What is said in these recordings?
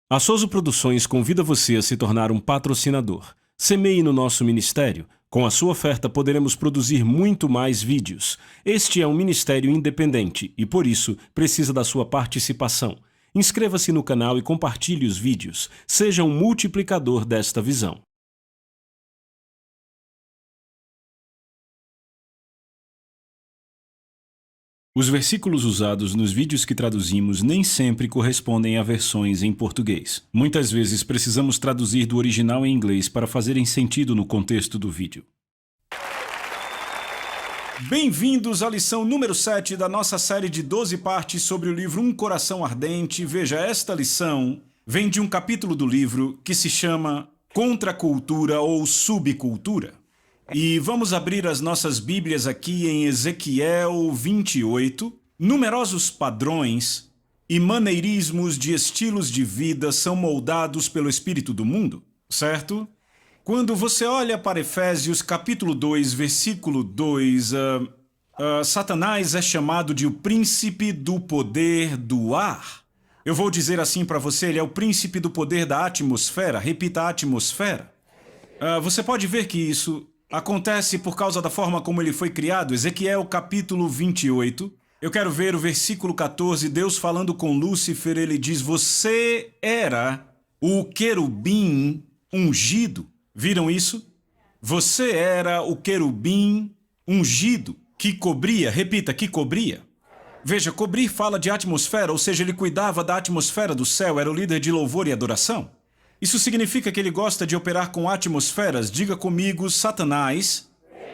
A Souza Produções convida você a se tornar um patrocinador. Semeie no nosso ministério. Com a sua oferta poderemos produzir muito mais vídeos. Este é um ministério independente e, por isso, precisa da sua participação. Inscreva-se no canal e compartilhe os vídeos. Seja um multiplicador desta visão. Os versículos usados nos vídeos que traduzimos nem sempre correspondem a versões em português. Muitas vezes precisamos traduzir do original em inglês para fazerem sentido no contexto do vídeo. Bem-vindos à lição número 7 da nossa série de 12 partes sobre o livro Um Coração Ardente. Veja, esta lição vem de um capítulo do livro que se chama Contra a Cultura ou Subcultura. E vamos abrir as nossas Bíblias aqui em Ezequiel 28. Numerosos padrões e maneirismos de estilos de vida são moldados pelo espírito do mundo, certo? Quando você olha para Efésios capítulo 2, versículo 2, Satanás é chamado de o príncipe do poder do ar. Eu vou dizer assim para você, ele é o príncipe do poder da atmosfera. Repita, a atmosfera. Você pode ver que isso acontece por causa da forma como ele foi criado. Ezequiel capítulo 28. Eu quero ver o versículo 14. Deus falando com Lúcifer, ele diz: você era o querubim ungido. Viram isso? Você era o querubim ungido que cobria. Repita, que cobria. Veja, cobrir fala de atmosfera, ou seja, ele cuidava da atmosfera do céu, era o líder de louvor e adoração. Isso significa que ele gosta de operar com atmosferas. Diga comigo, Satanás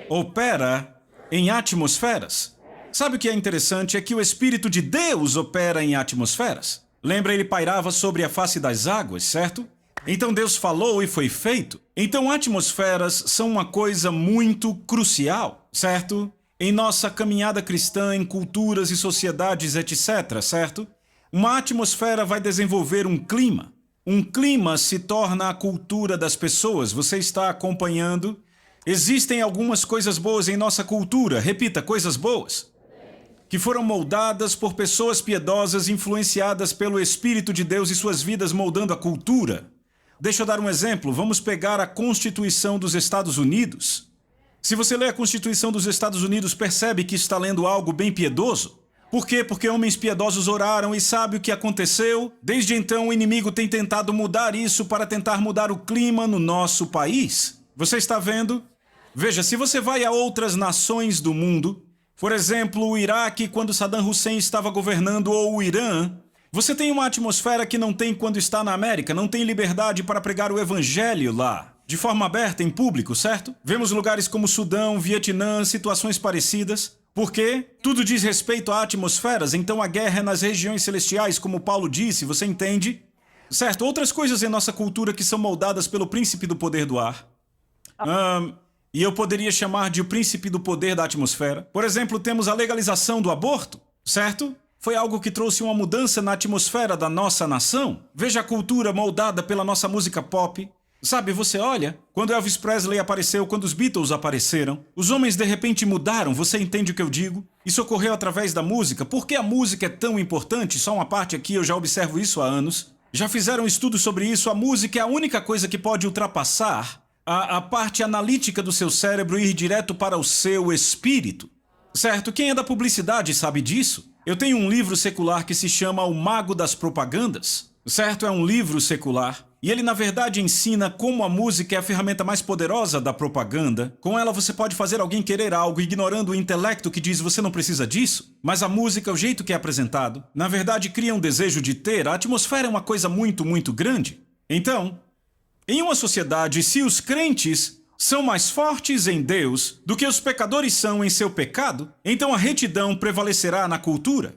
opera em atmosferas. Sabe o que é interessante? É que o Espírito de Deus opera em atmosferas. Lembra, ele pairava sobre a face das águas, certo? Então Deus falou e foi feito. Então atmosferas são uma coisa muito crucial, certo? Em nossa caminhada cristã, em culturas e sociedades, etc., certo? Uma atmosfera vai desenvolver um clima. Um clima se torna a cultura das pessoas. Você está acompanhando? Existem algumas coisas boas em nossa cultura. Repita, coisas boas. Que foram moldadas por pessoas piedosas, influenciadas pelo Espírito de Deus e suas vidas moldando a cultura. Deixa eu dar um exemplo. Vamos pegar a Constituição dos Estados Unidos. Se você lê a Constituição dos Estados Unidos, percebe que está lendo algo bem piedoso. Por quê? Porque homens piedosos oraram e sabe o que aconteceu? Desde então, o inimigo tem tentado mudar isso para tentar mudar o clima no nosso país. Você está vendo? Veja, se você vai a outras nações do mundo, por exemplo, o Iraque, quando Saddam Hussein estava governando, ou o Irã, você tem uma atmosfera que não tem quando está na América, não tem liberdade para pregar o evangelho lá, de forma aberta, em público, certo? Vemos lugares como Sudão, Vietnã, situações parecidas. Por quê? Tudo diz respeito a atmosferas, então a guerra é nas regiões celestiais, como Paulo disse, você entende? Certo, outras coisas em nossa cultura que são moldadas pelo príncipe do poder do ar. E eu poderia chamar de o príncipe do poder da atmosfera. Por exemplo, temos a legalização do aborto, certo? Foi algo que trouxe uma mudança na atmosfera da nossa nação. Veja a cultura moldada pela nossa música pop. Sabe, você olha, quando Elvis Presley apareceu, quando os Beatles apareceram, os homens de repente mudaram, você entende o que eu digo? Isso ocorreu através da música. Por que a música é tão importante? Só uma parte aqui, eu já observo isso há anos. Já fizeram estudos sobre isso, a música é a única coisa que pode ultrapassar a parte analítica do seu cérebro e ir direto para o seu espírito. Certo? Quem é da publicidade sabe disso. Eu tenho um livro secular que se chama O Mago das Propagandas. Certo? É um livro secular. E ele, na verdade, ensina como a música é a ferramenta mais poderosa da propaganda. Com ela você pode fazer alguém querer algo, ignorando o intelecto que diz você não precisa disso. Mas a música, o jeito que é apresentado, na verdade cria um desejo de ter. A atmosfera é uma coisa muito, muito grande. Então, em uma sociedade, se os crentes são mais fortes em Deus do que os pecadores são em seu pecado, então a retidão prevalecerá na cultura.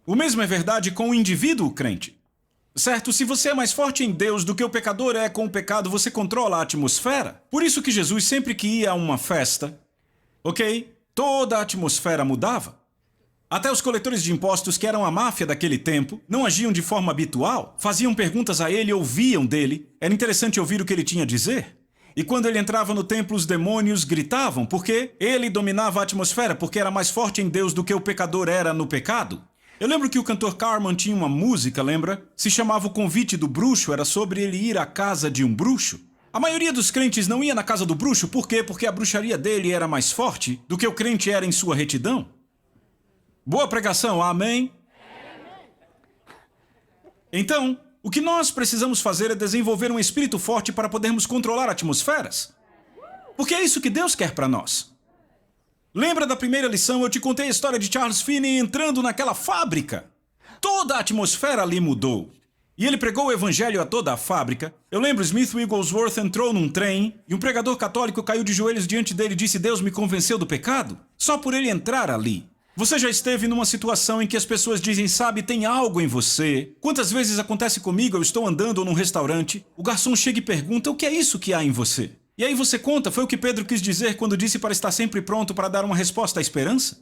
O mesmo é verdade com o indivíduo crente. Certo? Se você é mais forte em Deus do que o pecador é com o pecado, você controla a atmosfera. Por isso que Jesus, sempre que ia a uma festa, ok? Toda a atmosfera mudava. Até os coletores de impostos, que eram a máfia daquele tempo, não agiam de forma habitual. Faziam perguntas a ele, ouviam dele. Era interessante ouvir o que ele tinha a dizer. E quando ele entrava no templo, os demônios gritavam, porque ele dominava a atmosfera, porque era mais forte em Deus do que o pecador era no pecado. Eu lembro que o cantor Carman tinha uma música, lembra? Se chamava O Convite do Bruxo, era sobre ele ir à casa de um bruxo. A maioria dos crentes não ia na casa do bruxo, por quê? Porque a bruxaria dele era mais forte do que o crente era em sua retidão. Boa pregação, amém? Então, o que nós precisamos fazer é desenvolver um espírito forte para podermos controlar atmosferas. Porque é isso que Deus quer para nós. Lembra da primeira lição? Eu te contei a história de Charles Finney entrando naquela fábrica. Toda a atmosfera ali mudou. E ele pregou o evangelho a toda a fábrica. Eu lembro, Smith Wigglesworth entrou num trem e um pregador católico caiu de joelhos diante dele e disse: Deus me convenceu do pecado. Só por ele entrar ali. Você já esteve numa situação em que as pessoas dizem: sabe, tem algo em você. Quantas vezes acontece comigo, eu estou andando num restaurante, o garçom chega e pergunta: o que é isso que há em você? E aí você conta, foi o que Pedro quis dizer quando disse para estar sempre pronto para dar uma resposta à esperança?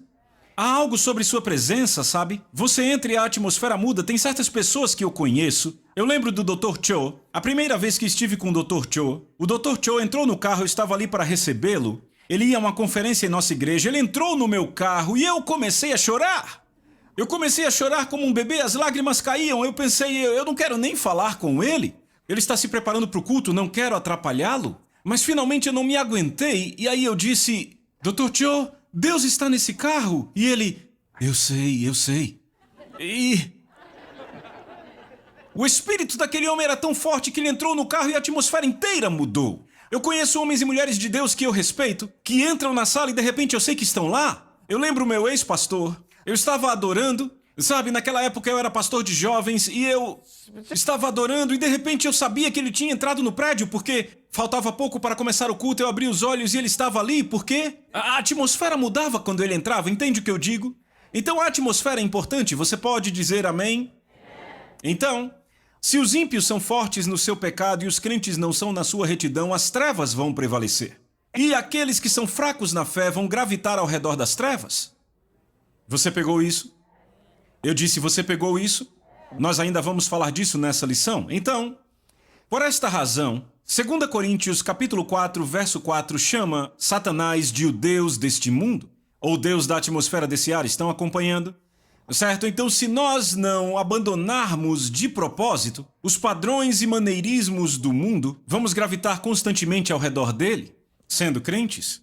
Há algo sobre sua presença, sabe? Você entra e a atmosfera muda. Tem certas pessoas que eu conheço. Eu lembro do Dr. Cho. A primeira vez que estive com o Dr. Cho, o Dr. Cho entrou no carro, eu estava ali para recebê-lo. Ele ia a uma conferência em nossa igreja, ele entrou no meu carro e eu comecei a chorar. Eu comecei a chorar como um bebê, as lágrimas caíam. Eu pensei, eu não quero nem falar com ele. Ele está se preparando para o culto, não quero atrapalhá-lo. Mas finalmente eu não me aguentei e aí eu disse: Dr. Cho, Deus está nesse carro. E ele: eu sei. E o espírito daquele homem era tão forte que ele entrou no carro e a atmosfera inteira mudou. Eu conheço homens e mulheres de Deus que eu respeito, que entram na sala e de repente eu sei que estão lá. Eu lembro o meu ex-pastor. Eu estava adorando. Sabe, naquela época eu era pastor de jovens e eu estava adorando e de repente eu sabia que ele tinha entrado no prédio porque faltava pouco para começar o culto. Eu abri os olhos e ele estava ali porque a atmosfera mudava quando ele entrava, entende o que eu digo? Então a atmosfera é importante, você pode dizer amém? Então, se os ímpios são fortes no seu pecado e os crentes não são na sua retidão, as trevas vão prevalecer. E aqueles que são fracos na fé vão gravitar ao redor das trevas. Você pegou isso? Eu disse, você pegou isso? Nós ainda vamos falar disso nessa lição. Então, por esta razão, 2 Coríntios capítulo 4, verso 4 chama Satanás de o Deus deste mundo, ou Deus da atmosfera desse ar. Estão acompanhando? Certo? Então, se nós não abandonarmos de propósito os padrões e maneirismos do mundo, vamos gravitar constantemente ao redor dele, sendo crentes.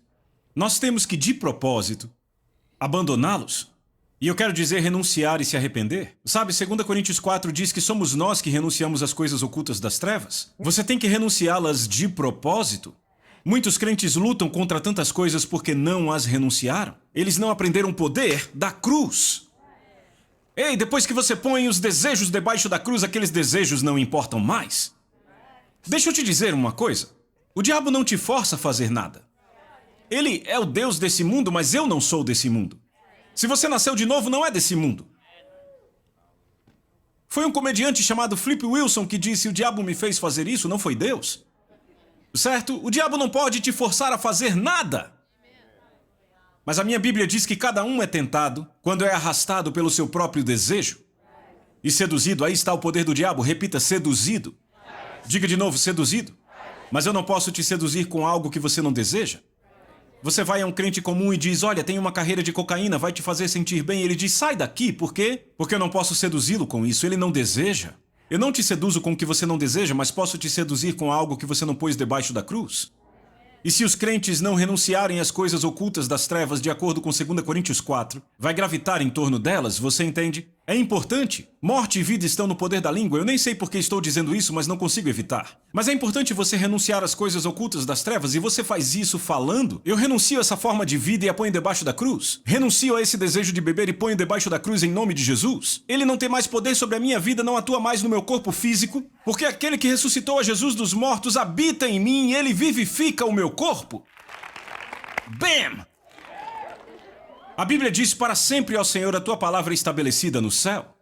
Nós temos que, de propósito, abandoná-los. E eu quero dizer renunciar e se arrepender. Sabe, 2 Coríntios 4 diz que somos nós que renunciamos às coisas ocultas das trevas. Você tem que renunciá-las de propósito. Muitos crentes lutam contra tantas coisas porque não as renunciaram. Eles não aprenderam o poder da cruz. Ei, depois que você põe os desejos debaixo da cruz, aqueles desejos não importam mais. Deixa eu te dizer uma coisa. O diabo não te força a fazer nada. Ele é o Deus desse mundo, mas eu não sou desse mundo. Se você nasceu de novo, não é desse mundo. Foi um comediante chamado Flip Wilson que disse: o diabo me fez fazer isso, não foi Deus. Certo? O diabo não pode te forçar a fazer nada. Mas a minha Bíblia diz que cada um é tentado quando é arrastado pelo seu próprio desejo. E seduzido, aí está o poder do diabo. Repita, seduzido. Diga de novo, seduzido. Mas eu não posso te seduzir com algo que você não deseja. Você vai a um crente comum e diz: olha, tem uma carreira de cocaína, vai te fazer sentir bem. Ele diz: sai daqui, por quê? Porque eu não posso seduzi-lo com isso, ele não deseja. Eu não te seduzo com o que você não deseja, mas posso te seduzir com algo que você não pôs debaixo da cruz. E se os crentes não renunciarem às coisas ocultas das trevas, de acordo com 2 Coríntios 4, vai gravitar em torno delas, você entende? É importante. Morte e vida estão no poder da língua. Eu nem sei por que estou dizendo isso, mas não consigo evitar. Mas é importante você renunciar às coisas ocultas das trevas, e você faz isso falando: eu renuncio a essa forma de vida e a ponho debaixo da cruz. Renuncio a esse desejo de beber e ponho debaixo da cruz em nome de Jesus. Ele não tem mais poder sobre a minha vida, não atua mais no meu corpo físico, porque aquele que ressuscitou a Jesus dos mortos habita em mim e ele vivifica o meu corpo. Bam! A Bíblia diz: para sempre, ó Senhor, a tua palavra é estabelecida no céu.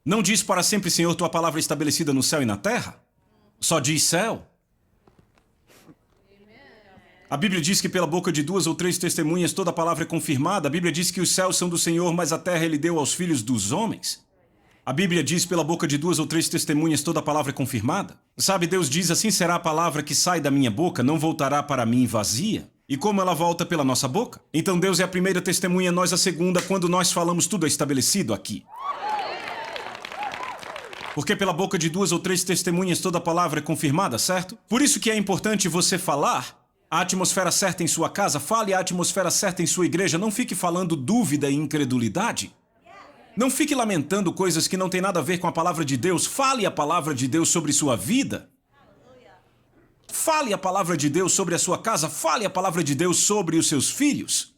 Não diz: para sempre, Senhor, tua palavra é estabelecida no céu e na terra. Só diz céu. A Bíblia diz que pela boca de 2 ou 3 testemunhas toda a palavra é confirmada. A Bíblia diz que os céus são do Senhor, mas a terra ele deu aos filhos dos homens. A Bíblia diz: pela boca de 2 ou 3 testemunhas toda a palavra é confirmada. Sabe, Deus diz: assim será a palavra que sai da minha boca, não voltará para mim vazia. E como ela volta pela nossa boca? Então Deus é a primeira testemunha, nós a segunda. Quando nós falamos, tudo é estabelecido aqui. Porque pela boca de 2 ou 3 testemunhas toda a palavra é confirmada, certo? Por isso que é importante você falar a atmosfera certa em sua casa, fale a atmosfera certa em sua igreja, não fique falando dúvida e incredulidade. Não fique lamentando coisas que não têm nada a ver com a palavra de Deus, fale a palavra de Deus sobre sua vida. Fale a palavra de Deus sobre a sua casa, fale a palavra de Deus sobre os seus filhos.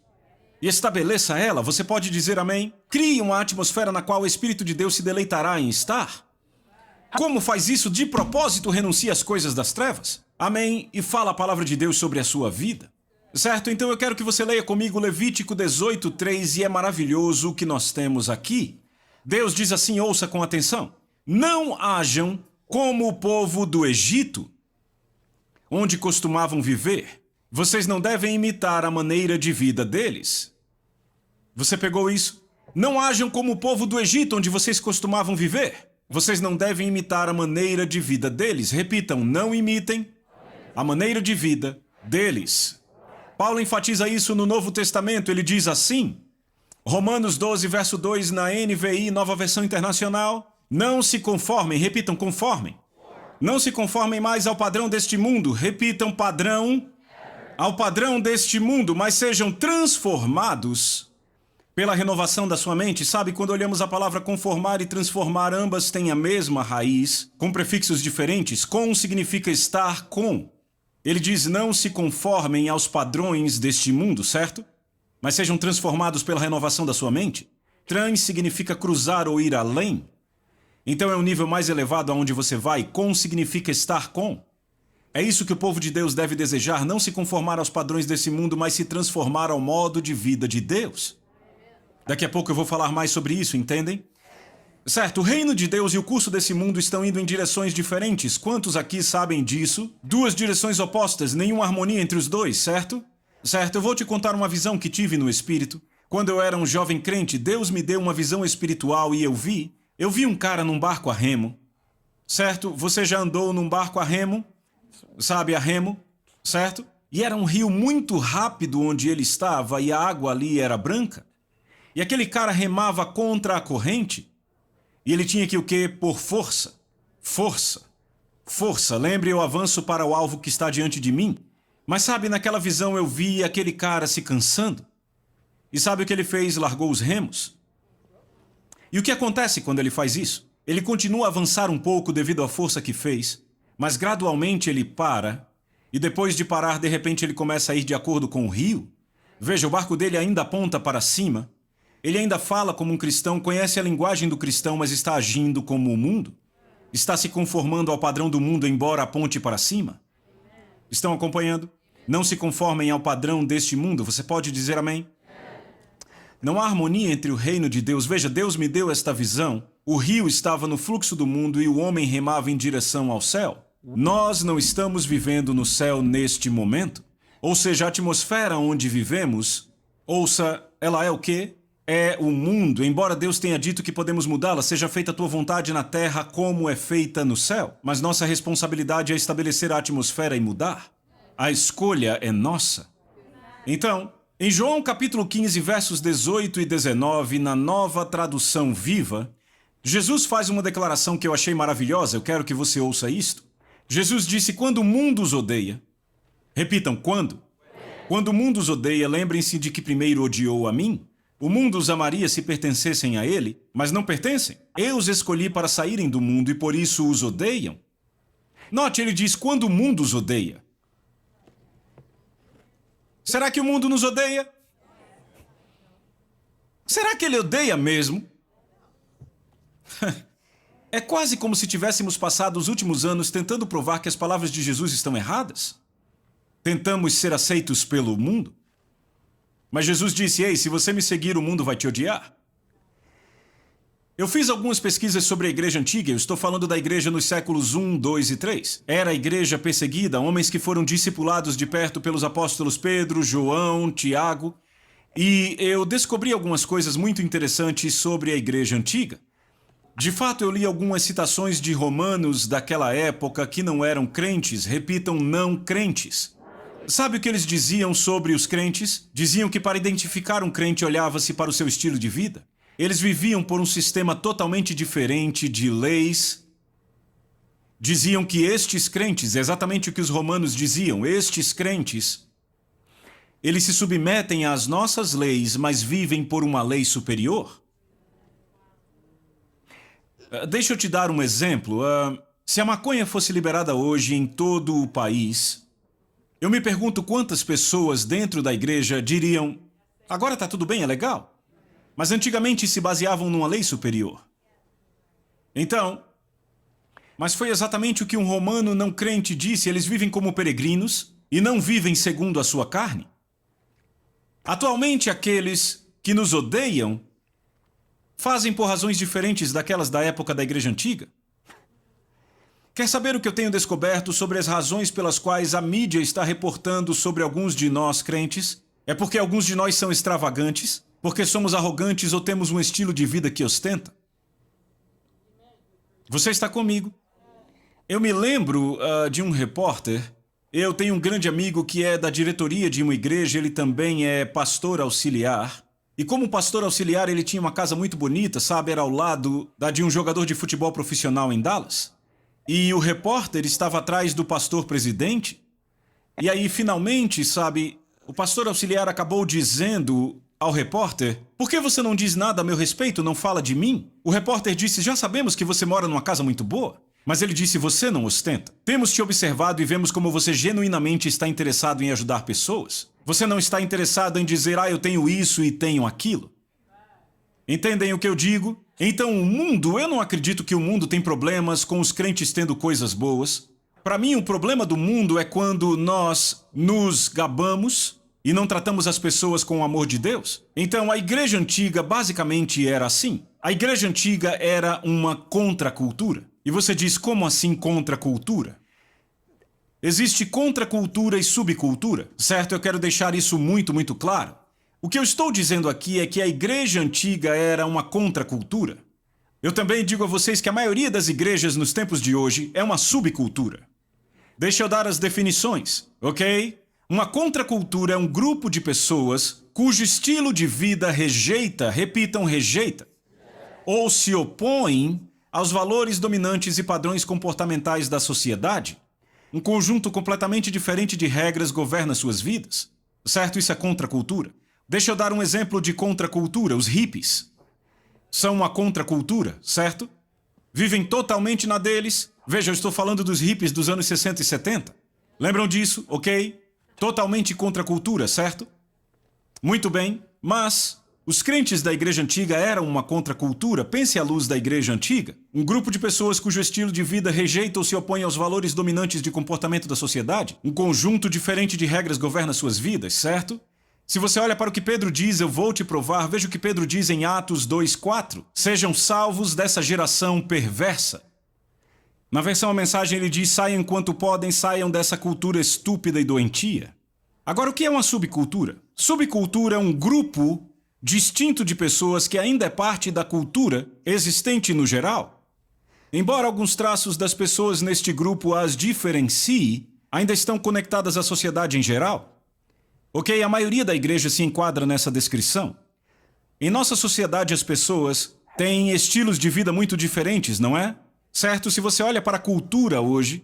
E estabeleça ela, você pode dizer amém? Crie uma atmosfera na qual o Espírito de Deus se deleitará em estar. Como faz isso? De propósito, renuncia às coisas das trevas. Amém? E fala a palavra de Deus sobre a sua vida. Certo? Então eu quero que você leia comigo Levítico 18:3 e é maravilhoso o que nós temos aqui. Deus diz assim, ouça com atenção. Não hajam como o povo do Egito, onde costumavam viver. Vocês não devem imitar a maneira de vida deles. Você pegou isso? Não hajam como o povo do Egito, onde vocês costumavam viver. Vocês não devem imitar a maneira de vida deles. Repitam, não imitem a maneira de vida deles. Paulo enfatiza isso no Novo Testamento. Ele diz assim, Romanos 12, verso 2, na NVI, Nova Versão Internacional. Não se conformem, repitam, conformem. Não se conformem mais ao padrão deste mundo. Repitam, padrão. Ao padrão deste mundo, mas sejam transformados pela renovação da sua mente. Sabe, quando olhamos a palavra conformar e transformar, ambas têm a mesma raiz, com prefixos diferentes. Com significa estar com. Ele diz, não se conformem aos padrões deste mundo, certo? Mas sejam transformados pela renovação da sua mente. Trans significa cruzar ou ir além. Então é um nível mais elevado aonde você vai. Com significa estar com. É isso que o povo de Deus deve desejar, não se conformar aos padrões desse mundo, mas se transformar ao modo de vida de Deus. Daqui a pouco eu vou falar mais sobre isso, entendem? Certo, o reino de Deus e o curso desse mundo estão indo em direções diferentes. Quantos aqui sabem disso? 2 direções opostas, nenhuma harmonia entre os dois, certo? Certo, eu vou te contar uma visão que tive no Espírito. Quando eu era um jovem crente, Deus me deu uma visão espiritual e eu vi um cara num barco a remo. Certo? Você já andou num barco a remo? Sabe, a remo? Certo? E era um rio muito rápido onde ele estava e a água ali era branca. E aquele cara remava contra a corrente. E ele tinha que o quê? Por força. Força. Força. Lembre, eu avanço para o alvo que está diante de mim. Mas sabe, naquela visão eu vi aquele cara se cansando. E sabe o que ele fez? Largou os remos. E o que acontece quando ele faz isso? Ele continua a avançar um pouco devido à força que fez, mas gradualmente ele para, e depois de parar, de repente ele começa a ir de acordo com o rio. Veja, o barco dele ainda aponta para cima. Ele ainda fala como um cristão, conhece a linguagem do cristão, mas está agindo como o mundo. Está se conformando ao padrão do mundo, embora aponte para cima. Estão acompanhando? Não se conformem ao padrão deste mundo. Você pode dizer amém? Não há harmonia entre o reino de Deus. Veja, Deus me deu esta visão. O rio estava no fluxo do mundo e o homem remava em direção ao céu. Nós não estamos vivendo no céu neste momento. Ou seja, a atmosfera onde vivemos, ouça, ela é o quê? É o mundo. Embora Deus tenha dito que podemos mudá-la, seja feita a tua vontade na terra como é feita no céu. Mas nossa responsabilidade é estabelecer a atmosfera e mudar. A escolha é nossa. Então, em João capítulo 15, versos 18 e 19, na Nova Tradução Viva, Jesus faz uma declaração que eu achei maravilhosa. Eu quero que você ouça isto. Jesus disse, quando o mundo os odeia... Repitam, quando? Quando o mundo os odeia, lembrem-se de que primeiro odiou a mim. O mundo os amaria se pertencessem a ele, mas não pertencem. Eu os escolhi para saírem do mundo e por isso os odeiam. Note, ele diz, quando o mundo os odeia. Será que o mundo nos odeia? Será que ele odeia mesmo? É quase como se tivéssemos passado os últimos anos tentando provar que as palavras de Jesus estão erradas. Tentamos ser aceitos pelo mundo. Mas Jesus disse, ei, se você me seguir, o mundo vai te odiar. Eu fiz algumas pesquisas sobre a igreja antiga, eu estou falando da igreja nos séculos 1, 2 e 3. Era a igreja perseguida, homens que foram discipulados de perto pelos apóstolos Pedro, João, Tiago. E eu descobri algumas coisas muito interessantes sobre a igreja antiga. De fato, eu li algumas citações de romanos daquela época que não eram crentes, repitam, não crentes. Sabe o que eles diziam sobre os crentes? Diziam que para identificar um crente olhava-se para o seu estilo de vida. Eles viviam por um sistema totalmente diferente de leis. Diziam que estes crentes, exatamente o que os romanos diziam, estes crentes, eles se submetem às nossas leis, mas vivem por uma lei superior. Deixa eu te dar um exemplo. Se a maconha fosse liberada hoje em todo o país, eu me pergunto quantas pessoas dentro da igreja diriam: agora está tudo bem, é legal. Mas antigamente se baseavam numa lei superior. Então, mas foi exatamente o que um romano não crente disse: eles vivem como peregrinos e não vivem segundo a sua carne. Atualmente, aqueles que nos odeiam fazem por razões diferentes daquelas da época da igreja antiga. Quer saber o que eu tenho descoberto sobre as razões pelas quais a mídia está reportando sobre alguns de nós crentes? É porque alguns de nós são extravagantes, porque somos arrogantes ou temos um estilo de vida que ostenta. Você está comigo? Eu me lembro de um repórter. Eu tenho um grande amigo que é da diretoria de uma igreja, ele também é pastor auxiliar. E como pastor auxiliar, ele tinha uma casa muito bonita, sabe? Era ao lado da de um jogador de futebol profissional em Dallas. E o repórter estava atrás do pastor presidente. E aí, finalmente, sabe, o pastor auxiliar acabou dizendo ao repórter: por que você não diz nada a meu respeito, não fala de mim? O repórter disse: já sabemos que você mora numa casa muito boa. Mas ele disse: você não ostenta. Temos te observado e vemos como você genuinamente está interessado em ajudar pessoas. Você não está interessado em dizer: eu tenho isso e tenho aquilo. Entendem o que eu digo? Então o mundo, eu não acredito que o mundo tem problemas com os crentes tendo coisas boas. Para mim, o problema do mundo é quando nós nos gabamos e não tratamos as pessoas com o amor de Deus. Então a igreja antiga basicamente era assim. A igreja antiga era uma contracultura. E você diz: como assim contracultura? Existe contracultura e subcultura, certo? Eu quero deixar isso muito, muito claro. O que eu estou dizendo aqui é que a igreja antiga era uma contracultura. Eu também digo a vocês que a maioria das igrejas nos tempos de hoje é uma subcultura. Deixa eu dar as definições, ok? Uma contracultura é um grupo de pessoas cujo estilo de vida rejeita, repitam, rejeita, ou se opõe aos valores dominantes e padrões comportamentais da sociedade. Um conjunto completamente diferente de regras governa suas vidas. Certo? Isso é contracultura. Deixa eu dar um exemplo de contracultura. Os hippies são uma contracultura, certo? Vivem totalmente na deles. Veja, eu estou falando dos hippies dos anos 60 e 70. Lembram disso, ok? Totalmente contracultura, certo? Muito bem, mas os crentes da igreja antiga eram uma contracultura. Pense à luz da igreja antiga. Um grupo de pessoas cujo estilo de vida rejeita ou se opõe aos valores dominantes de comportamento da sociedade. Um conjunto diferente de regras governa suas vidas, certo? Se você olha para o que Pedro diz, eu vou te provar. Veja o que Pedro diz em Atos 2:4. Sejam salvos dessa geração perversa. Na versão a mensagem ele diz: saiam enquanto podem, saiam dessa cultura estúpida e doentia. Agora, o que é uma subcultura? Subcultura é um grupo distinto de pessoas que ainda é parte da cultura existente no geral. Embora alguns traços das pessoas neste grupo as diferencie, ainda estão conectadas à sociedade em geral. Ok, a maioria da igreja se enquadra nessa descrição. Em nossa sociedade, as pessoas têm estilos de vida muito diferentes, não é? Certo? Se você olha para a cultura hoje,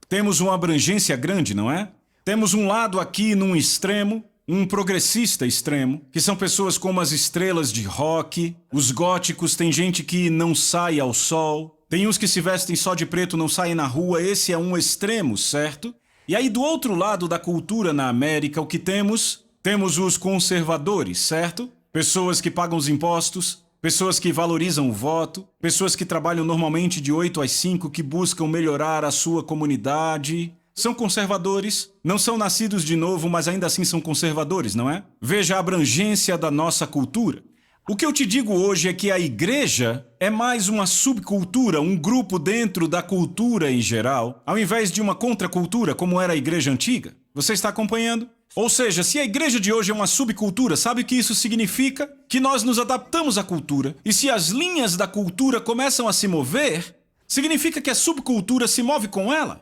temos uma abrangência grande, não é? Temos um lado aqui num extremo, um progressista extremo, que são pessoas como as estrelas de rock, os góticos, tem gente que não sai ao sol, tem uns que se vestem só de preto, não saem na rua, esse é um extremo, certo? E aí do outro lado da cultura na América, o que temos? Temos os conservadores, certo? Pessoas que pagam os impostos, pessoas que valorizam o voto, pessoas que trabalham normalmente de 8 às 5, que buscam melhorar a sua comunidade. São conservadores, não são nascidos de novo, mas ainda assim são conservadores, não é? Veja a abrangência da nossa cultura. O que eu te digo hoje é que a igreja é mais uma subcultura, um grupo dentro da cultura em geral, ao invés de uma contracultura como era a igreja antiga. Você está acompanhando? Ou seja, se a igreja de hoje é uma subcultura, sabe o que isso significa? Que nós nos adaptamos à cultura. E se as linhas da cultura começam a se mover, significa que a subcultura se move com ela.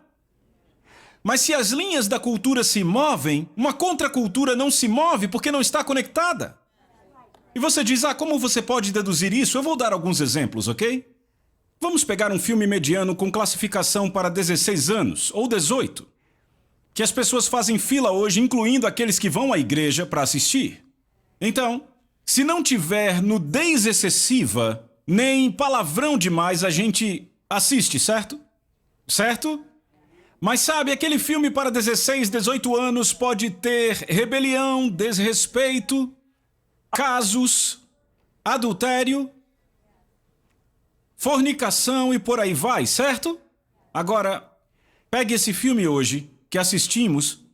Mas se as linhas da cultura se movem, uma contracultura não se move porque não está conectada. E você diz, como você pode deduzir isso? Eu vou dar alguns exemplos, ok? Vamos pegar um filme mediano com classificação para 16 anos, ou 18, que as pessoas fazem fila hoje, incluindo aqueles que vão à igreja para assistir. Então, se não tiver nudez excessiva, nem palavrão demais, a gente assiste, certo? Certo? Mas sabe, aquele filme para 16, 18 anos pode ter rebelião, desrespeito, casos, adultério, fornicação e por aí vai, certo? Agora, pegue esse filme hoje, que assistimos,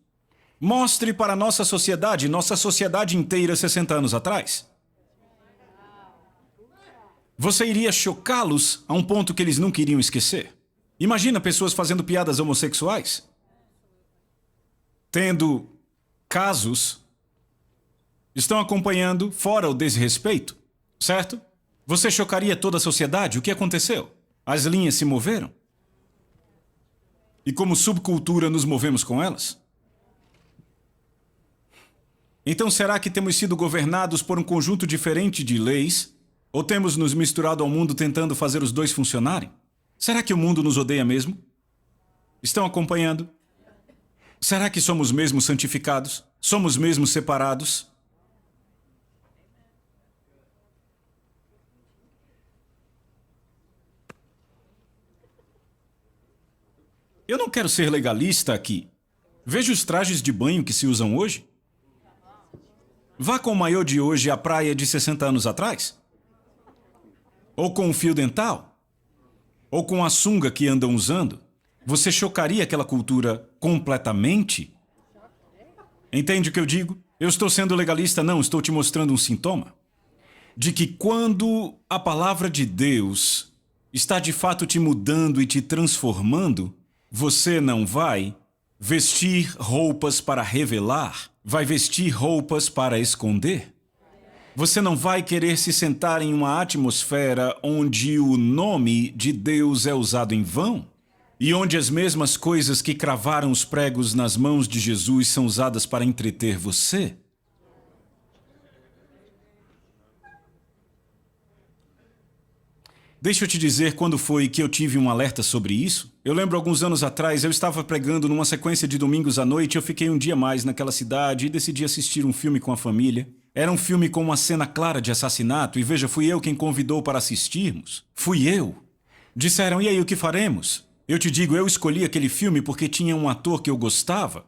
mostre para nossa sociedade inteira 60 anos atrás. Você iria chocá-los a um ponto que eles nunca iriam esquecer. Imagina pessoas fazendo piadas homossexuais, tendo casos, estão acompanhando fora o desrespeito, certo? Você chocaria toda a sociedade? O que aconteceu? As linhas se moveram? E como subcultura nos movemos com elas? Então será que temos sido governados por um conjunto diferente de leis? Ou temos nos misturado ao mundo tentando fazer os dois funcionarem? Será que o mundo nos odeia mesmo? Estão acompanhando? Será que somos mesmo santificados? Somos mesmo separados? Eu não quero ser legalista aqui. Veja os trajes de banho que se usam hoje. Vá com o maiô de hoje à praia de 60 anos atrás? Ou com o fio dental? Ou com a sunga que andam usando? Você chocaria aquela cultura completamente? Entende o que eu digo? Eu estou sendo legalista? Não, estou te mostrando um sintoma. De que quando a palavra de Deus está de fato te mudando e te transformando, você não vai vestir roupas para revelar, vai vestir roupas para esconder. Você não vai querer se sentar em uma atmosfera onde o nome de Deus é usado em vão e onde as mesmas coisas que cravaram os pregos nas mãos de Jesus são usadas para entreter você. Deixa eu te dizer quando foi que eu tive um alerta sobre isso. Eu lembro alguns anos atrás, eu estava pregando numa sequência de domingos à noite, eu fiquei um dia mais naquela cidade e decidi assistir um filme com a família. Era um filme com uma cena clara de assassinato e veja, fui eu quem convidou para assistirmos. Fui eu. Disseram, e aí, o que faremos? Eu te digo, eu escolhi aquele filme porque tinha um ator que eu gostava.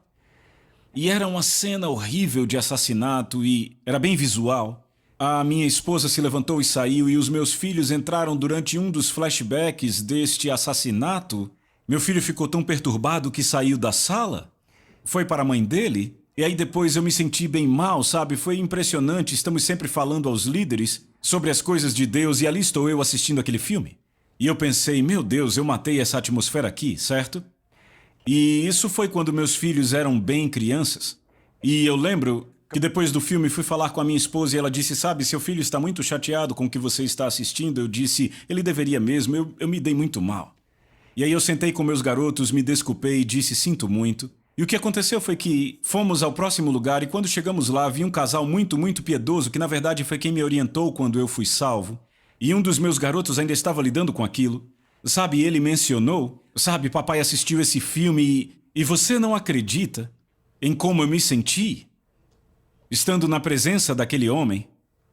E era uma cena horrível de assassinato e era bem visual. A minha esposa se levantou e saiu e os meus filhos entraram durante um dos flashbacks deste assassinato. Meu filho ficou tão perturbado que saiu da sala. Foi para a mãe dele. E aí depois eu me senti bem mal, sabe? Foi impressionante. Estamos sempre falando aos líderes sobre as coisas de Deus e ali estou eu assistindo aquele filme. E eu pensei, meu Deus, eu matei essa atmosfera aqui, certo? E isso foi quando meus filhos eram bem crianças. E eu lembro que depois do filme fui falar com a minha esposa e ela disse, sabe, seu filho está muito chateado com o que você está assistindo. Eu disse, ele deveria mesmo, eu me dei muito mal. E aí eu sentei com meus garotos, me desculpei e disse, sinto muito. E o que aconteceu foi que fomos ao próximo lugar e quando chegamos lá havia um casal muito piedoso que na verdade foi quem me orientou quando eu fui salvo. E um dos meus garotos ainda estava lidando com aquilo. Sabe, ele mencionou, sabe, papai assistiu esse filme e você não acredita em como eu me senti? Estando na presença daquele homem,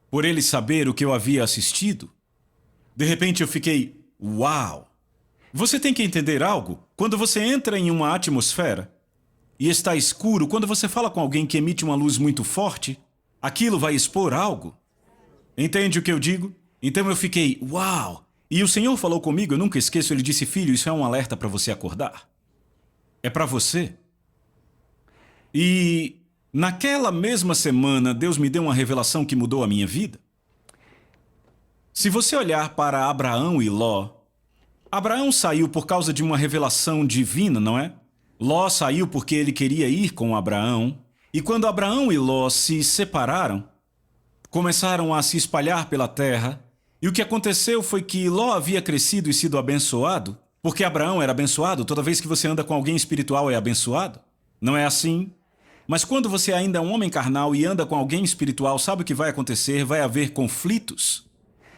por ele saber o que eu havia assistido. De repente eu fiquei, uau! Você tem que entender algo. Quando você entra em uma atmosfera e está escuro, quando você fala com alguém que emite uma luz muito forte, aquilo vai expor algo. Entende o que eu digo? Então eu fiquei, uau! E o Senhor falou comigo, eu nunca esqueço, ele disse, filho, isso é um alerta para você acordar. É para você. E naquela mesma semana, Deus me deu uma revelação que mudou a minha vida. Se você olhar para Abraão e Ló, Abraão saiu por causa de uma revelação divina, não é? Ló saiu porque ele queria ir com Abraão. E quando Abraão e Ló se separaram, começaram a se espalhar pela terra. E o que aconteceu foi que Ló havia crescido e sido abençoado. Porque Abraão era abençoado, toda vez que você anda com alguém espiritual é abençoado? Não é assim? Mas quando você ainda é um homem carnal e anda com alguém espiritual, sabe o que vai acontecer? Vai haver conflitos.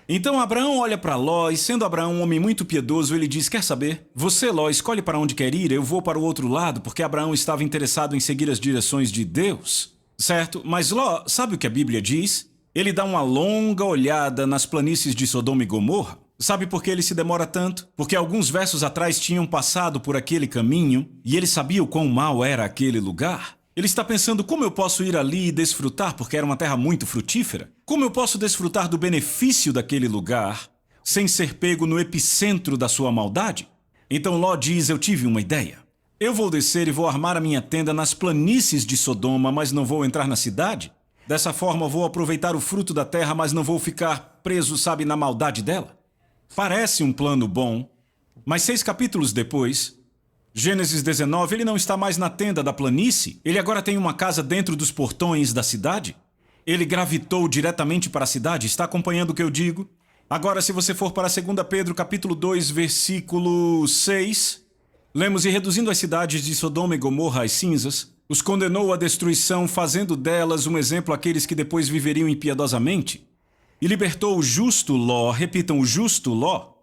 Então Abraão olha para Ló e, sendo Abraão um homem muito piedoso, ele diz: quer saber? Você, Ló, escolhe para onde quer ir, eu vou para o outro lado, porque Abraão estava interessado em seguir as direções de Deus. Certo? Mas Ló, sabe o que a Bíblia diz? Ele dá uma longa olhada nas planícies de Sodoma e Gomorra. Sabe por que ele se demora tanto? Porque alguns versos atrás tinham passado por aquele caminho e ele sabia o quão mau era aquele lugar. Ele está pensando: como eu posso ir ali e desfrutar, porque era uma terra muito frutífera? Como eu posso desfrutar do benefício daquele lugar sem ser pego no epicentro da sua maldade? Então Ló diz: eu tive uma ideia. Eu vou descer e vou armar a minha tenda nas planícies de Sodoma, mas não vou entrar na cidade. Dessa forma vou aproveitar o fruto da terra, mas não vou ficar preso, sabe, na maldade dela. Parece um plano bom, mas 6 capítulos depois, Gênesis 19, ele não está mais na tenda da planície. Ele agora tem uma casa dentro dos portões da cidade. Ele gravitou diretamente para a cidade. Está acompanhando o que eu digo? Agora, se você for para 2 Pedro, capítulo 2, versículo 6, lemos: e reduzindo as cidades de Sodoma e Gomorra às cinzas, os condenou à destruição, fazendo delas um exemplo àqueles que depois viveriam impiedosamente. E libertou o justo Ló, repitam, o justo Ló,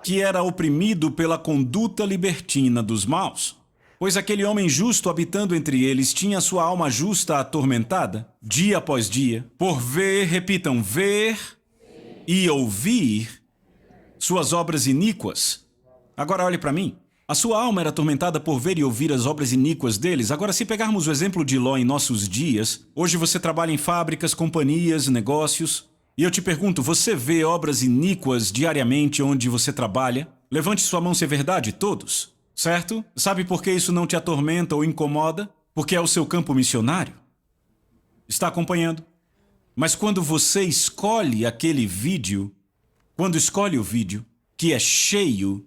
que era oprimido pela conduta libertina dos maus. Pois aquele homem justo habitando entre eles tinha sua alma justa atormentada, dia após dia, por ver, repitam, ver e ouvir suas obras iníquas. Agora olhe para mim. A sua alma era atormentada por ver e ouvir as obras iníquas deles. Agora, se pegarmos o exemplo de Ló em nossos dias, hoje você trabalha em fábricas, companhias, negócios. E eu te pergunto, você vê obras iníquas diariamente onde você trabalha? Levante sua mão se é verdade, todos. Certo? Sabe por que isso não te atormenta ou incomoda? Porque é o seu campo missionário. Está acompanhando? Mas quando você escolhe aquele vídeo, quando escolhe o vídeo que é cheio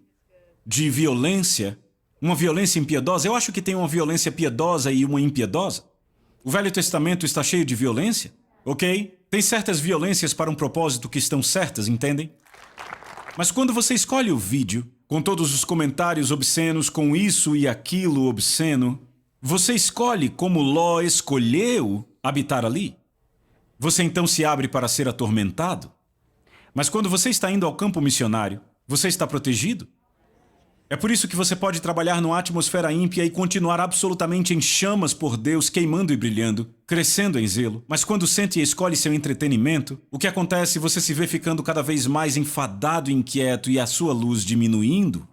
de violência, uma violência impiedosa, eu acho que tem uma violência piedosa e uma impiedosa. O Velho Testamento está cheio de violência, ok? Tem certas violências para um propósito que estão certas, entendem? Mas quando você escolhe o vídeo, com todos os comentários obscenos, com isso e aquilo obsceno, você escolhe como Ló escolheu habitar ali. Você então se abre para ser atormentado. Mas quando você está indo ao campo missionário, você está protegido. É por isso que você pode trabalhar numa atmosfera ímpia e continuar absolutamente em chamas por Deus, queimando e brilhando, crescendo em zelo. Mas quando sente e escolhe seu entretenimento, o que acontece? Você se vê ficando cada vez mais enfadado e inquieto e a sua luz diminuindo.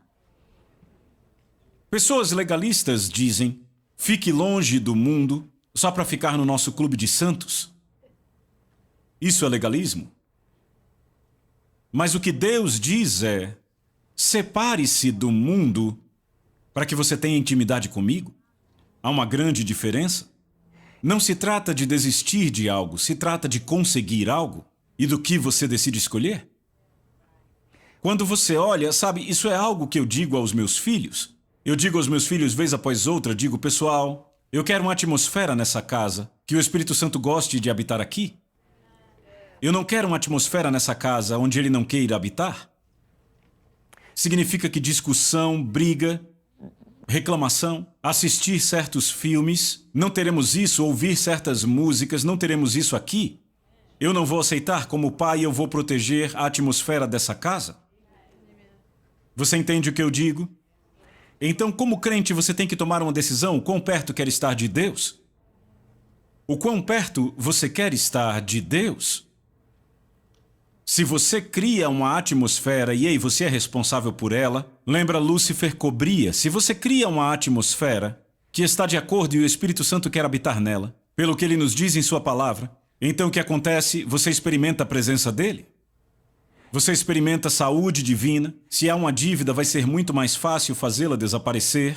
Pessoas legalistas dizem: fique longe do mundo só para ficar no nosso clube de santos. Isso é legalismo. Mas o que Deus diz é: separe-se do mundo para que você tenha intimidade comigo. Há uma grande diferença. Não se trata de desistir de algo, se trata de conseguir algo. E do que você decide escolher? Quando você olha, sabe, isso é algo que eu digo aos meus filhos. Eu digo aos meus filhos vez após outra, digo: pessoal, eu quero uma atmosfera nessa casa, que o Espírito Santo goste de habitar aqui. Eu não quero uma atmosfera nessa casa onde ele não queira habitar. Significa que discussão, briga, reclamação, assistir certos filmes, não teremos isso, ouvir certas músicas, não teremos isso aqui. Eu não vou aceitar. Como pai, eu vou proteger a atmosfera dessa casa. Você entende o que eu digo? Então, como crente, você tem que tomar uma decisão. O quão perto quer estar de Deus? O quão perto você quer estar de Deus? Se você cria uma atmosfera e aí você é responsável por ela, lembra Lúcifer cobria. Se você cria uma atmosfera que está de acordo e o Espírito Santo quer habitar nela, pelo que ele nos diz em sua palavra, então o que acontece? Você experimenta a presença dele. Você experimenta saúde divina. Se há uma dívida, vai ser muito mais fácil fazê-la desaparecer.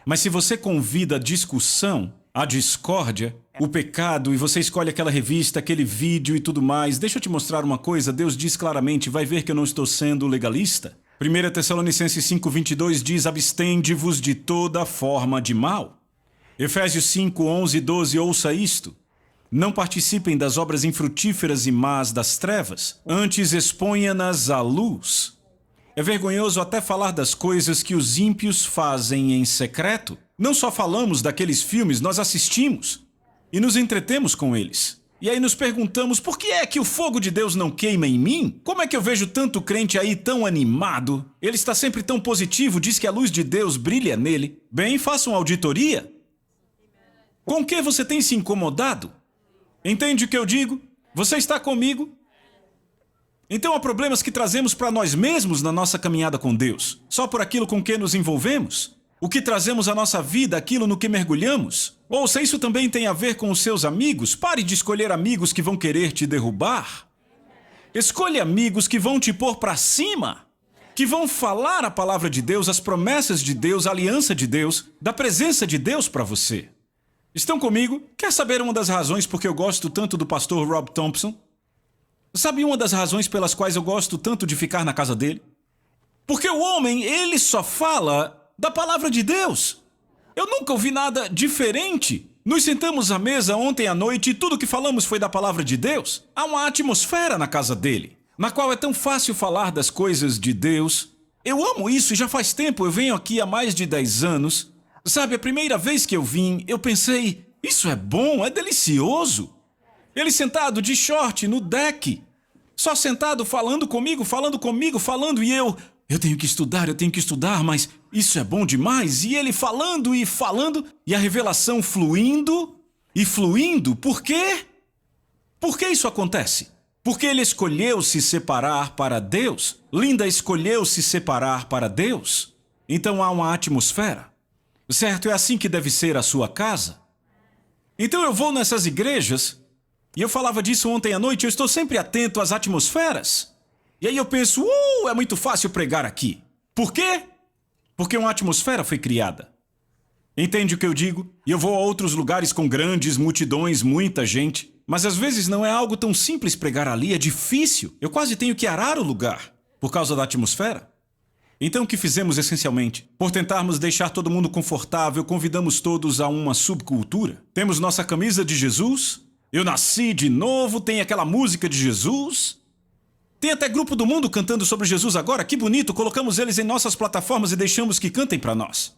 Mas se você convida a discussão, a discórdia, o pecado, e você escolhe aquela revista, aquele vídeo e tudo mais, deixa eu te mostrar uma coisa. Deus diz claramente, vai ver que eu não estou sendo legalista. 1 Tessalonicenses 5:22 diz: abstende-vos de toda forma de mal. Efésios 5:11 e 12, ouça isto: não participem das obras infrutíferas e más das trevas, antes exponha-nas à luz. É vergonhoso até falar das coisas que os ímpios fazem em secreto. Não só falamos daqueles filmes, nós assistimos e nos entretemos com eles. E aí nos perguntamos, por que é que o fogo de Deus não queima em mim? Como é que eu vejo tanto crente aí tão animado? Ele está sempre tão positivo, diz que a luz de Deus brilha nele. Bem, faça uma auditoria. Com que você tem se incomodado? Entende o que eu digo? Você está comigo? Então há problemas que trazemos para nós mesmos na nossa caminhada com Deus, só por aquilo com que nos envolvemos? O que trazemos à nossa vida, aquilo no que mergulhamos? Ou se isso também tem a ver com os seus amigos, pare de escolher amigos que vão querer te derrubar. Escolha amigos que vão te pôr para cima, que vão falar a palavra de Deus, as promessas de Deus, a aliança de Deus, da presença de Deus para você. Estão comigo? Quer saber uma das razões por que eu gosto tanto do pastor Rob Thompson? Sabe uma das razões pelas quais eu gosto tanto de ficar na casa dele? Porque o homem, ele só fala da palavra de Deus. Eu nunca ouvi nada diferente. Nos sentamos à mesa ontem à noite e tudo que falamos foi da palavra de Deus. Há uma atmosfera na casa dele, na qual é tão fácil falar das coisas de Deus. Eu amo isso e já faz tempo, eu venho aqui há mais de 10 anos. Sabe, a primeira vez que eu vim, eu pensei, isso é bom, é delicioso. Ele sentado de short no deck, só sentado falando comigo, e eu tenho que estudar, mas isso é bom demais. E ele falando, e a revelação fluindo e fluindo. Por quê? Por que isso acontece? Porque ele escolheu se separar para Deus. Linda escolheu se separar para Deus. Então há uma atmosfera. Certo? É assim que deve ser a sua casa. Então eu vou nessas igrejas, e eu falava disso ontem à noite, eu estou sempre atento às atmosferas. E aí eu penso, é muito fácil pregar aqui. Por quê? Porque uma atmosfera foi criada. Entende o que eu digo? E eu vou a outros lugares com grandes multidões, muita gente. Mas às vezes não é algo tão simples pregar ali, é difícil. Eu quase tenho que arar o lugar, por causa da atmosfera. Então o que fizemos essencialmente? Por tentarmos deixar todo mundo confortável, convidamos todos a uma subcultura. Temos nossa camisa de Jesus, eu nasci de novo, tem aquela música de Jesus. Tem até grupo do mundo cantando sobre Jesus agora, que bonito, colocamos eles em nossas plataformas e deixamos que cantem para nós.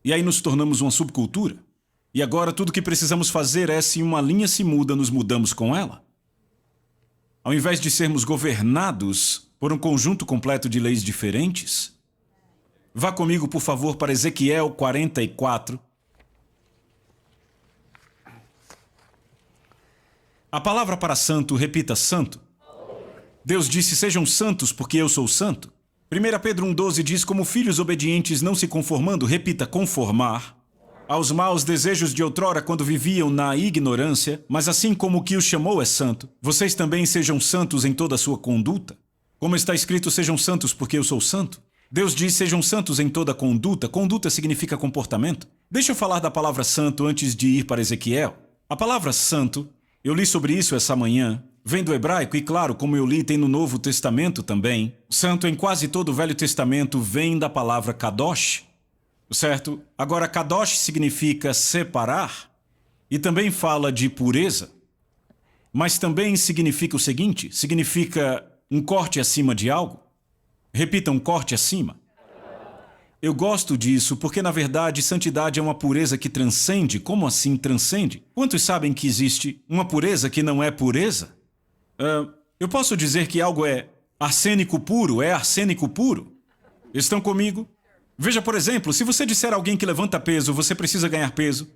E aí nos tornamos uma subcultura. E agora tudo que precisamos fazer é, se uma linha se muda, nos mudamos com ela. Ao invés de sermos governados por um conjunto completo de leis diferentes, vá comigo, por favor, para Ezequiel 44. A palavra para santo, repita santo. Deus disse, sejam santos porque eu sou santo. 1 Pedro 1,12 diz, como filhos obedientes, não se conformando, repita, conformar, aos maus desejos de outrora quando viviam na ignorância, mas assim como o que os chamou é santo, vocês também sejam santos em toda a sua conduta. Como está escrito, sejam santos porque eu sou santo. Deus diz, sejam santos em toda conduta. Conduta significa comportamento. Deixa eu falar da palavra santo antes de ir para Ezequiel. A palavra santo, eu li sobre isso essa manhã, vem do hebraico e, claro, como eu li, tem no Novo Testamento também. Santo em quase todo o Velho Testamento vem da palavra kadosh, certo? Agora, kadosh significa separar e também fala de pureza, mas também significa o seguinte, significa um corte acima de algo. Repita, um corte acima. Eu gosto disso porque, na verdade, santidade é uma pureza que transcende. Como assim transcende? Quantos sabem que existe uma pureza que não é pureza? Eu posso dizer que algo é arsênico puro, é arsênico puro. Estão comigo? Veja, por exemplo, se você disser a alguém que levanta peso, você precisa ganhar peso.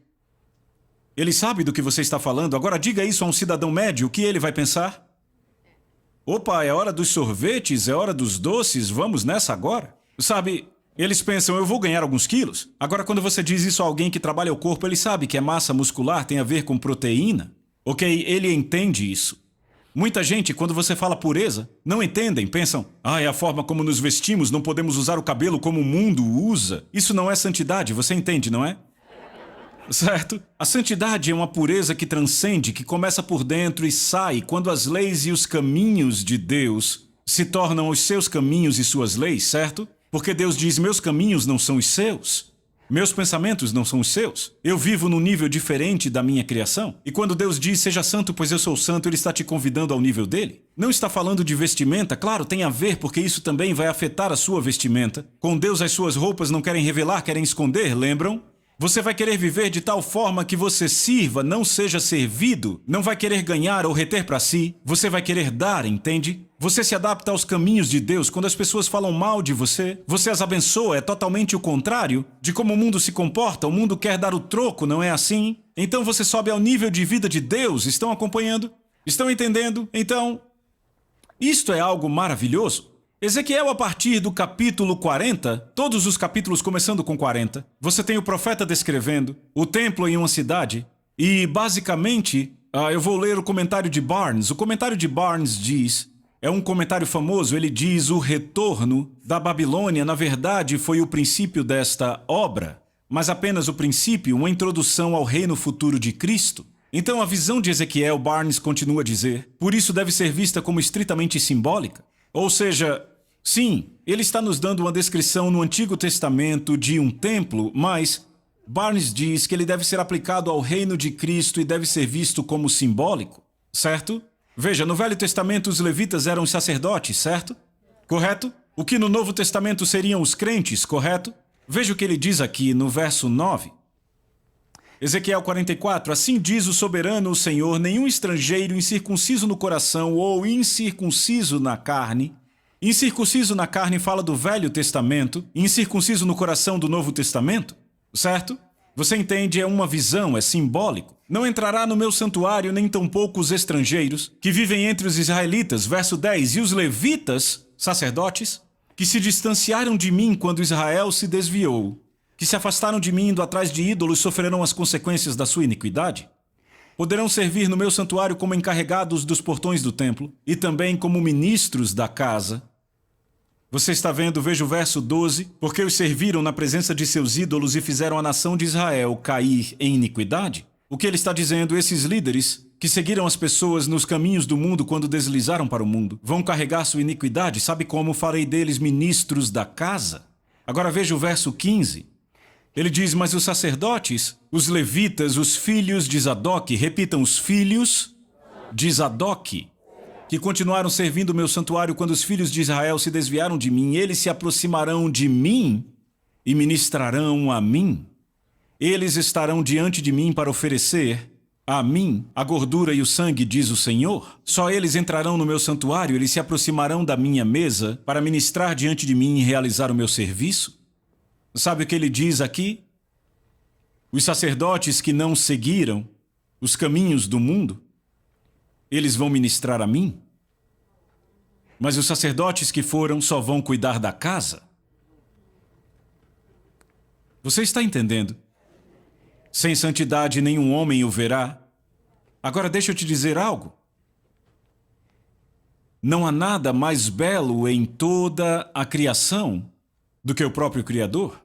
Ele sabe do que você está falando. Agora diga isso a um cidadão médio, o que ele vai pensar? Opa, é hora dos sorvetes, é hora dos doces, vamos nessa agora. Sabe, eles pensam, eu vou ganhar alguns quilos. Agora, quando você diz isso a alguém que trabalha o corpo, ele sabe que a massa muscular tem a ver com proteína. Ok, ele entende isso. Muita gente, quando você fala pureza, não entendem, pensam, é a forma como nos vestimos, não podemos usar o cabelo como o mundo usa. Isso não é santidade, você entende, não é? Certo? A santidade é uma pureza que transcende, que começa por dentro e sai quando as leis e os caminhos de Deus se tornam os seus caminhos e suas leis, certo? Porque Deus diz, meus caminhos não são os seus. Meus pensamentos não são os seus. Eu vivo num nível diferente da minha criação. E quando Deus diz, seja santo, pois eu sou santo, Ele está te convidando ao nível dele. Não está falando de vestimenta, claro, tem a ver, porque isso também vai afetar a sua vestimenta. Com Deus, as suas roupas não querem revelar, querem esconder, lembram? Você vai querer viver de tal forma que você sirva, não seja servido. Não vai querer ganhar ou reter para si. Você vai querer dar, entende? Você se adapta aos caminhos de Deus. Quando as pessoas falam mal de você, você as abençoa. É totalmente o contrário de como o mundo se comporta. O mundo quer dar o troco, não é assim? Então você sobe ao nível de vida de Deus. Estão acompanhando? Estão entendendo? Então, isto é algo maravilhoso. Ezequiel, a partir do capítulo 40, todos os capítulos começando com 40, você tem o profeta descrevendo o templo em uma cidade e, basicamente, eu vou ler o comentário de Barnes. O comentário de Barnes diz, é um comentário famoso, ele diz, o retorno da Babilônia, na verdade, foi o princípio desta obra, mas apenas o princípio, uma introdução ao reino futuro de Cristo. Então, a visão de Ezequiel, Barnes continua a dizer, por isso deve ser vista como estritamente simbólica. Ou seja, sim, ele está nos dando uma descrição no Antigo Testamento de um templo, mas Barnes diz que ele deve ser aplicado ao reino de Cristo e deve ser visto como simbólico, certo? Veja, no Velho Testamento os levitas eram os sacerdotes, certo? Correto? O que no Novo Testamento seriam os crentes, correto? Veja o que ele diz aqui no verso 9. Ezequiel 44, assim diz o soberano, o Senhor, nenhum estrangeiro incircunciso no coração ou incircunciso na carne. Incircunciso na carne fala do Velho Testamento, incircunciso no coração do Novo Testamento, certo? Você entende, é uma visão, é simbólico. Não entrará no meu santuário nem tampouco os estrangeiros que vivem entre os israelitas, verso 10, e os levitas, sacerdotes, que se distanciaram de mim quando Israel se desviou, que se afastaram de mim indo atrás de ídolos, sofrerão as consequências da sua iniquidade? Poderão servir no meu santuário como encarregados dos portões do templo e também como ministros da casa. Você está vendo, veja o verso 12, porque os serviram na presença de seus ídolos e fizeram a nação de Israel cair em iniquidade? O que ele está dizendo, esses líderes que seguiram as pessoas nos caminhos do mundo quando deslizaram para o mundo, vão carregar sua iniquidade, sabe como farei deles ministros da casa? Agora veja o verso 15. Ele diz, mas os sacerdotes, os levitas, os filhos de Zadok, repitam, os filhos de Zadok, que continuaram servindo o meu santuário quando os filhos de Israel se desviaram de mim, eles se aproximarão de mim e ministrarão a mim. Eles estarão diante de mim para oferecer a mim a gordura e o sangue, diz o Senhor. Só eles entrarão no meu santuário, eles se aproximarão da minha mesa para ministrar diante de mim e realizar o meu serviço. Sabe o que ele diz aqui? Os sacerdotes que não seguiram os caminhos do mundo, eles vão ministrar a mim. Mas os sacerdotes que foram só vão cuidar da casa. Você está entendendo? Sem santidade nenhum homem o verá. Agora deixa eu te dizer algo. Não há nada mais belo em toda a criação do que o próprio Criador.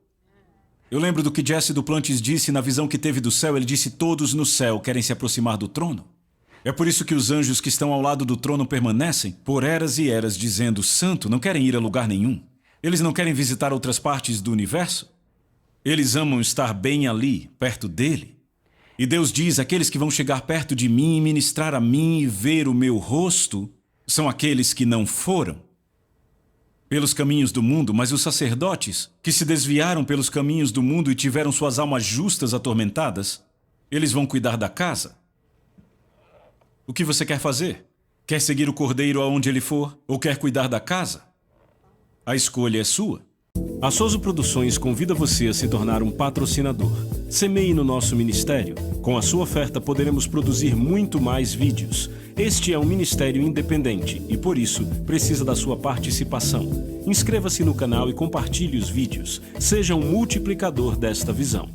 Eu lembro do que Jesse Duplantis disse na visão que teve do céu. Ele disse, todos no céu querem se aproximar do trono. É por isso que os anjos que estão ao lado do trono permanecem por eras e eras dizendo, santo, não querem ir a lugar nenhum. Eles não querem visitar outras partes do universo. Eles amam estar bem ali, perto dele. E Deus diz, aqueles que vão chegar perto de mim e ministrar a mim e ver o meu rosto, são aqueles que não foram pelos caminhos do mundo, mas os sacerdotes que se desviaram pelos caminhos do mundo e tiveram suas almas justas atormentadas, eles vão cuidar da casa. O que você quer fazer? Quer seguir o cordeiro aonde ele for ou quer cuidar da casa? A escolha é sua. A Soso Produções convida você a se tornar um patrocinador. Semeie no nosso ministério. Com a sua oferta poderemos produzir muito mais vídeos. Este é um ministério independente e, por isso, precisa da sua participação. Inscreva-se no canal e compartilhe os vídeos. Seja um multiplicador desta visão.